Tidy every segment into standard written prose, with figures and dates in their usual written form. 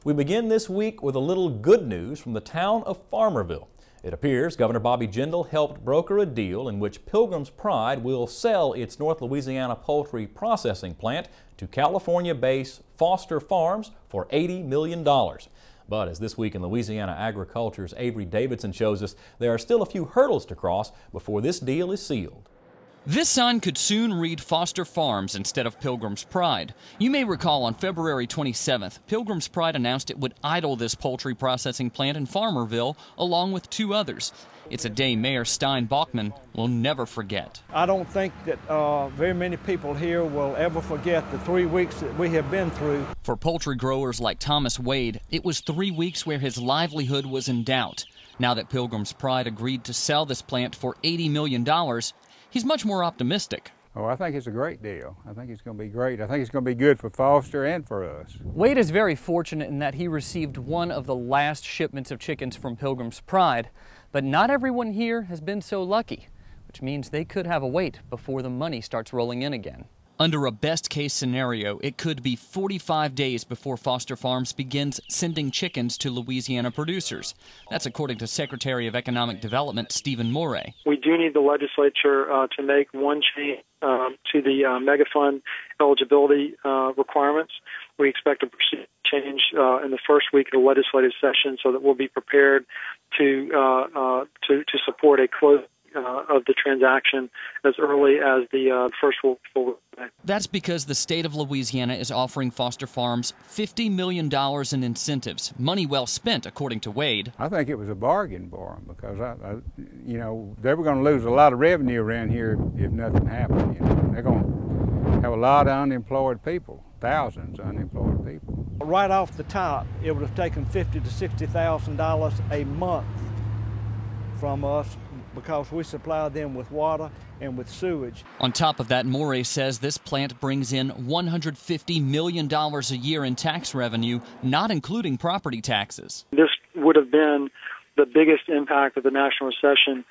We begin this week with a little good news from the town of Farmerville. It appears Governor Bobby Jindal helped broker a deal in which Pilgrim's Pride will sell its North Louisiana poultry processing plant to California-based Foster Farms for $80 million. But as This Week in Louisiana Agriculture's Avery Davidson shows us, there are still a few hurdles to cross before this deal is sealed. This sign could soon read Foster Farms instead of Pilgrim's Pride. You may recall on February 27th, Pilgrim's Pride announced it would idle this poultry processing plant in Farmerville along with two others. It's a day Mayor Stein Bachman will never forget. I don't think that very many people here will ever forget the 3 weeks that we have been through. For poultry growers like Thomas Wade, it was 3 weeks where his livelihood was in doubt. Now that Pilgrim's Pride agreed to sell this plant for $80 million, he's much more optimistic. Oh, I think it's a great deal. I think it's going to be great. I think it's going to be good for Foster and for us. Wade is very fortunate in that he received one of the last shipments of chickens from Pilgrim's Pride, but not everyone here has been so lucky, which means they could have a wait before the money starts rolling in again. Under a best-case scenario, it could be 45 days before Foster Farms begins sending chickens to Louisiana producers. That's according to Secretary of Economic Development Stephen Morey. We do need the legislature to make one change to the megafund eligibility requirements. We expect a change in the first week of the legislative session so that we'll be prepared to support a close of the transaction as early as the first full day. That's because the state of Louisiana is offering Foster Farms $50 million in incentives, money well spent, according to Wade. I think it was a bargain for them because, you know, they were going to lose a lot of revenue around here if nothing happened. You know, they're going to have a lot of unemployed people, thousands of unemployed people. Right off the top, it would have taken $50,000 to $60,000 a month from us, because we supply them with water and with sewage. On top of that, Morey says this plant brings in $150 million a year in tax revenue, not including property taxes. This would have been the biggest impact that the national recession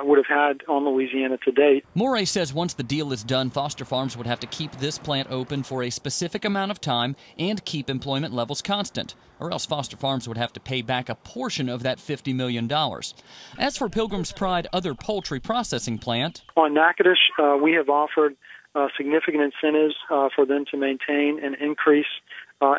would have had on Louisiana to date. Morey says once the deal is done, Foster Farms would have to keep this plant open for a specific amount of time and keep employment levels constant, or else Foster Farms would have to pay back a portion of that $50 million. As for Pilgrim's Pride other poultry processing plant, on Natchitoches, we have offered significant incentives for them to maintain and increase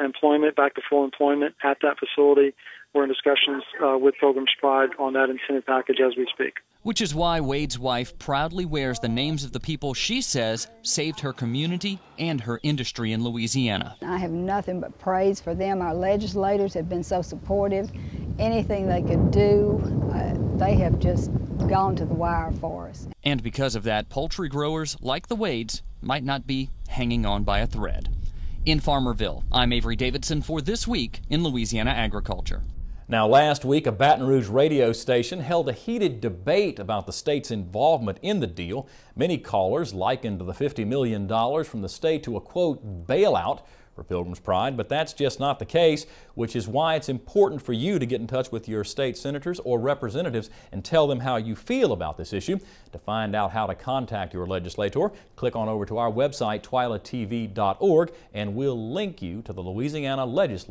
employment back to full employment at that facility. We're in discussions with Pilgrim's Pride on that incentive package as we speak. Which is why Wade's wife proudly wears the names of the people she says saved her community and her industry in Louisiana. I have nothing but praise for them. Our legislators have been so supportive. Anything they could do, they have just gone to the wire for us. And because of that, poultry growers like the Wades might not be hanging on by a thread. In Farmerville, I'm Avery Davidson for This Week in Louisiana Agriculture. Now, last week, a Baton Rouge radio station held a heated debate about the state's involvement in the deal. Many callers likened the $50 million from the state to a, quote, bailout for Pilgrim's Pride, but that's just not the case, which is why it's important for you to get in touch with your state senators or representatives and tell them how you feel about this issue. To find out how to contact your legislator, click on over to our website, twilatv.org, and we'll link you to the Louisiana Legislature.